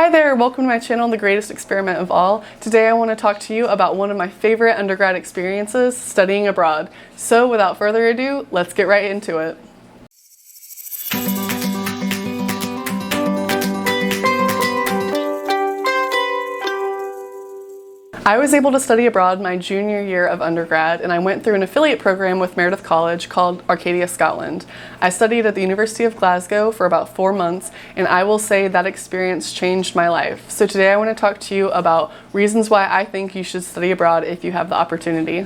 Hi there, welcome to my channel, The Greatest Experiment of All. Today I want to talk to you about one of my favorite undergrad experiences, studying abroad. So without further ado, let's get right into it. I was able to study abroad my junior year of undergrad, and I went through an affiliate program with Meredith College called Arcadia, Scotland. I studied at the University of Glasgow for about 4 months, and I will say that experience changed my life. So today I want to talk to you about reasons why I think you should study abroad if you have the opportunity.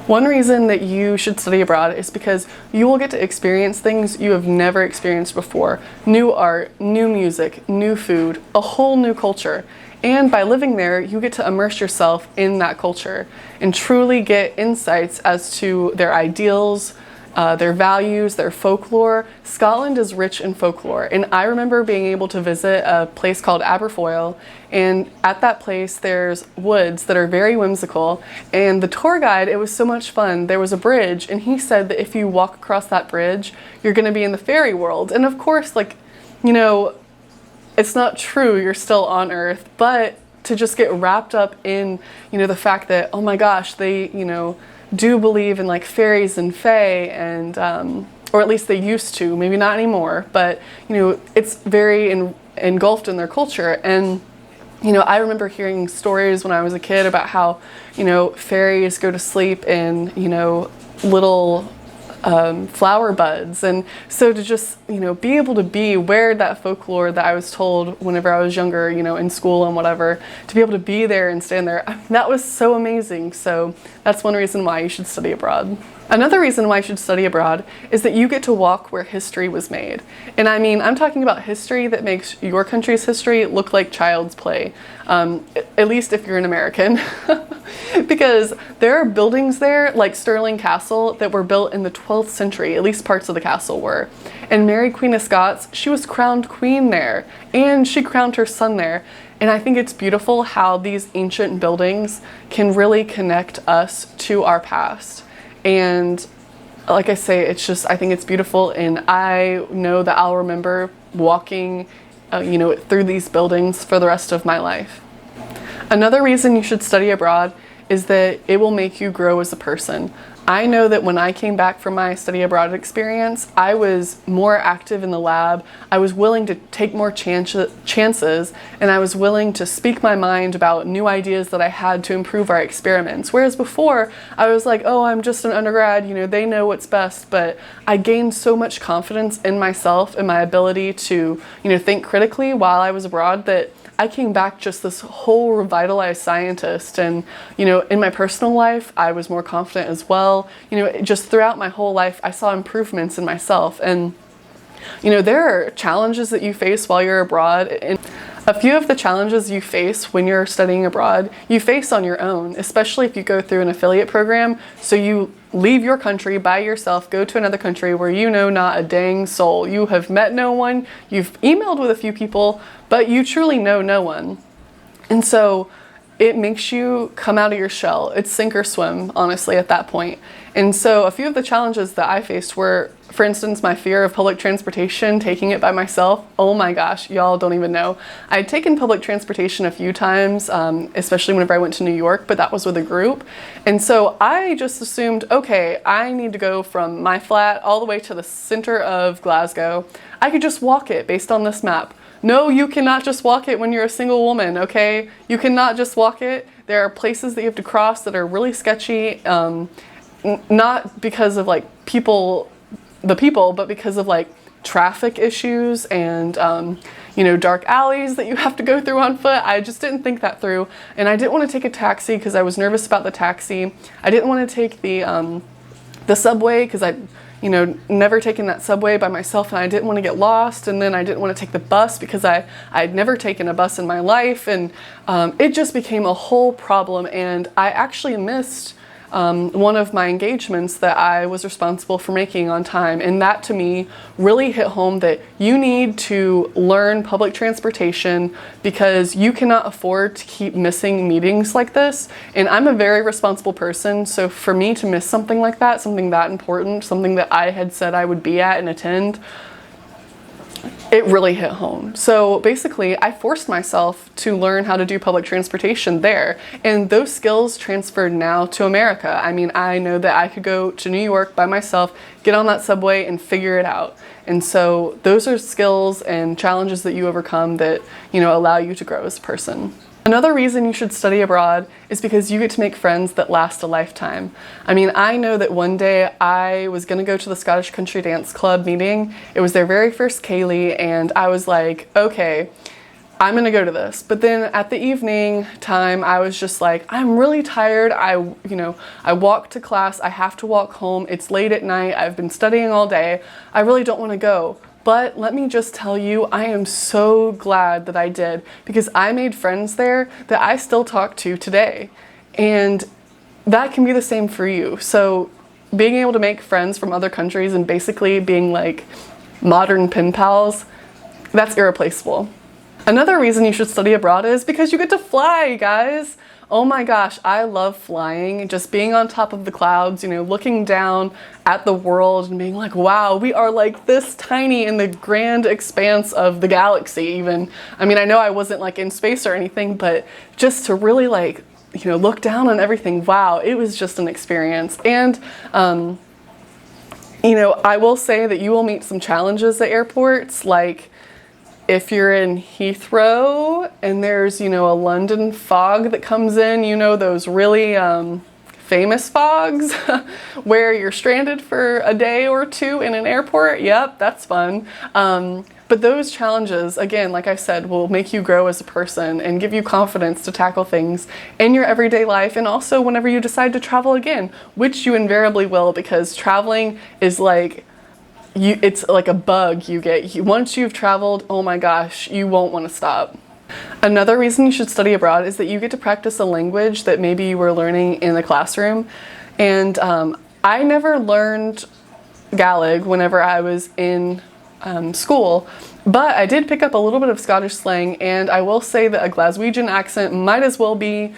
One reason that you should study abroad is because you will get to experience things you have never experienced before. New art, new music, new food, a whole new culture. And by living there, you get to immerse yourself in that culture and truly get insights as to their ideals, their values, their folklore. Scotland is rich in folklore, and I remember being able to visit a place called Aberfoyle, and at that place there's woods that are very whimsical, and the tour guide, it was so much fun. There was a bridge, and he said that if you walk across that bridge, you're going to be in the fairy world. And of course, it's not true, you're still on Earth, but to just get wrapped up in, the fact that, oh my gosh, they, do believe in like fairies and fae and, or at least they used to, maybe not anymore, but, it's very engulfed in their culture. And, I remember hearing stories when I was a kid about how, fairies go to sleep in, little flower buds, and so to just be able to wear that folklore that I was told whenever I was younger, in school and whatever, to be able to be there and stand there, that was so amazing. So that's one reason why you should study abroad. Another reason why you should study abroad is that you get to walk where history was made. And I mean, I'm talking about history that makes your country's history look like child's play, at least if you're an American. Because there are buildings there, like Stirling Castle, that were built in the 12th century, at least parts of the castle were. And Mary, Queen of Scots, she was crowned queen there, and she crowned her son there. And I think it's beautiful how these ancient buildings can really connect us to our past. And like I say, I think it's beautiful, and I know that I'll remember walking, through these buildings for the rest of my life. Another reason you should study abroad is that it will make you grow as a person. I know that when I came back from my study abroad experience, I was more active in the lab. I was willing to take more chances, and I was willing to speak my mind about new ideas that I had to improve our experiments. Whereas before, I was like, oh, I'm just an undergrad, they know what's best. But I gained so much confidence in myself and my ability to, think critically while I was abroad that I came back just this whole revitalized scientist. And, in my personal life, I was more confident as well. Just throughout my whole life, I saw improvements in myself. And, there are challenges that you face while you're abroad. And a few of the challenges you face when you're studying abroad, you face on your own, especially if you go through an affiliate program. So you leave your country by yourself, go to another country where you know not a dang soul. You have met no one, you've emailed with a few people, but you truly know no one. And so it makes you come out of your shell. It's sink or swim, honestly, at that point. And so a few of the challenges that I faced were, for instance, my fear of public transportation, taking it by myself. Oh my gosh, y'all don't even know. I'd taken public transportation a few times, especially whenever I went to New York, but that was with a group. And so I just assumed, okay, I need to go from my flat all the way to the center of Glasgow. I could just walk it based on this map. No, you cannot just walk it when you're a single woman, okay? You cannot just walk it. There are places that you have to cross that are really sketchy, not because of like the people, but because of like traffic issues and, dark alleys that you have to go through on foot. I just didn't think that through. And I didn't want to take a taxi because I was nervous about the taxi. I didn't want to take the subway because I'd never taken that subway by myself, and I didn't want to get lost. And then I didn't want to take the bus because I'd never taken a bus in my life. And it just became a whole problem. And I actually missed one of my engagements that I was responsible for making on time. And that to me really hit home that you need to learn public transportation because you cannot afford to keep missing meetings like this. And I'm a very responsible person, so for me to miss something like that, something that important, something that I had said I would be at and attend, it really hit home. So basically, I forced myself to learn how to do public transportation there, and those skills transferred now to America. I mean, I know that I could go to New York by myself, get on that subway, and figure it out. And so those are skills and challenges that you overcome that, you know, allow you to grow as a person. Another reason you should study abroad is because you get to make friends that last a lifetime. I mean, I know that one day I was gonna go to the Scottish Country Dance Club meeting. It was their very first Kaylee, and I was like, okay, I'm gonna go to this. But then at the evening time, I was just like, I'm really tired. I walk to class, I have to walk home. It's late at night, I've been studying all day. I really don't wanna go. But let me just tell you, I am so glad that I did, because I made friends there that I still talk to today. And that can be the same for you. So being able to make friends from other countries and basically being like modern pen pals, that's irreplaceable. Another reason you should study abroad is because you get to fly, guys. Oh my gosh, I love flying, just being on top of the clouds, you know, looking down at the world and being like, wow, we are like this tiny in the grand expanse of the galaxy even. I mean, I know I wasn't like in space or anything, but just to really like, you know, look down on everything, wow, it was just an experience. And, you know, I will say that you will meet some challenges at airports, like if you're in Heathrow and there's, you know, a London fog that comes in, you know, those really famous fogs where you're stranded for a day or two in an airport. Yep, that's fun. But those challenges, again, like I said, will make you grow as a person and give you confidence to tackle things in your everyday life, and also whenever you decide to travel again, which you invariably will, because traveling is like, it's like a bug you get. Once you've traveled, oh my gosh, you won't want to stop. Another reason you should study abroad is that you get to practice a language that maybe you were learning in the classroom. And I never learned Gaelic whenever I was in school, but I did pick up a little bit of Scottish slang, and I will say that a Glaswegian accent might as well be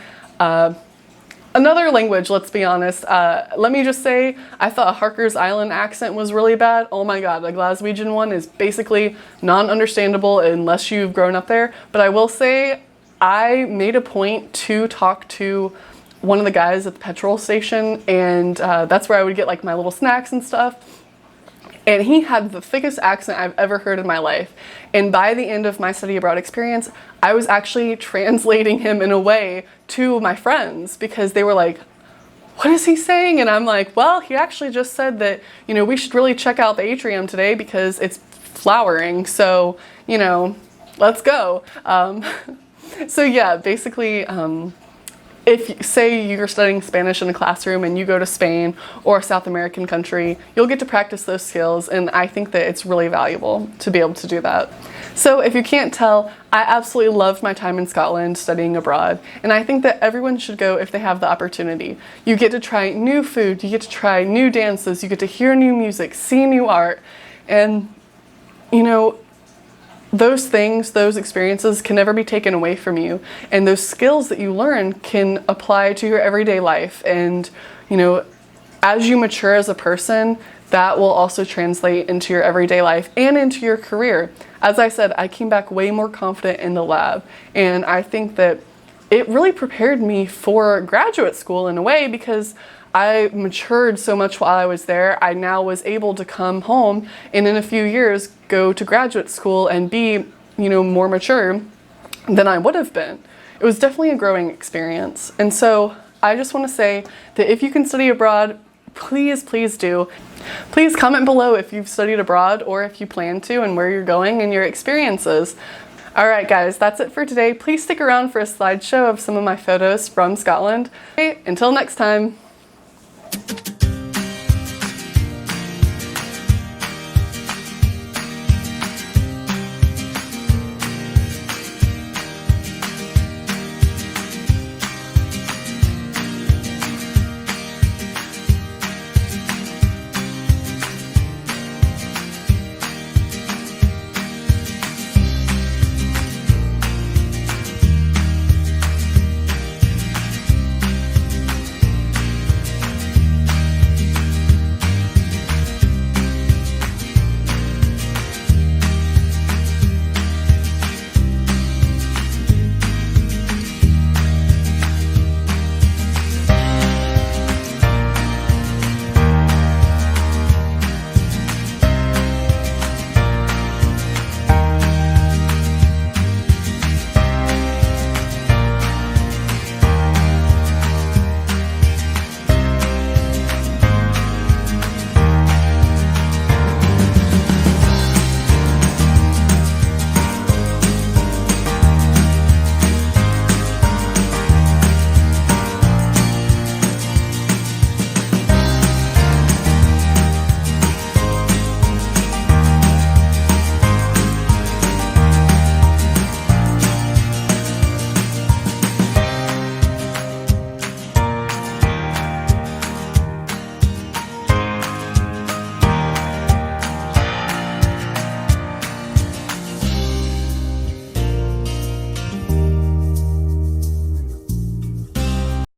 another language, let's be honest. Let me just say, I thought a Harker's Island accent was really bad. Oh my god, the Glaswegian one is basically non-understandable unless you've grown up there. But I will say, I made a point to talk to one of the guys at the petrol station, and that's where I would get like my little snacks and stuff. And he had the thickest accent I've ever heard in my life. And by the end of my study abroad experience, I was actually translating him in a way to my friends, because they were like, what is he saying? And I'm like, well, he actually just said that, you know, we should really check out the atrium today because it's flowering. So, you know, let's go. So yeah, basically, if say you're studying Spanish in a classroom and you go to Spain or a South American country, you'll get to practice those skills, and I think that it's really valuable to be able to do that. So if you can't tell, I absolutely loved my time in Scotland studying abroad, and I think that everyone should go if they have the opportunity. You get to try new food, you get to try new dances, you get to hear new music, see new art, and you know, those things, those experiences can never be taken away from you. And those skills that you learn can apply to your everyday life. And, you know, as you mature as a person, that will also translate into your everyday life and into your career. As I said, I came back way more confident in the lab. And I think that it really prepared me for graduate school in a way, because I matured so much while I was there. I now was able to come home and in a few years go to graduate school and be, you know, more mature than I would have been. It was definitely a growing experience. And so I just want to say that if you can study abroad, please, please do. Please comment below if you've studied abroad or if you plan to, and where you're going and your experiences. Alright guys, that's it for today. Please stick around for a slideshow of some of my photos from Scotland. Okay, until next time.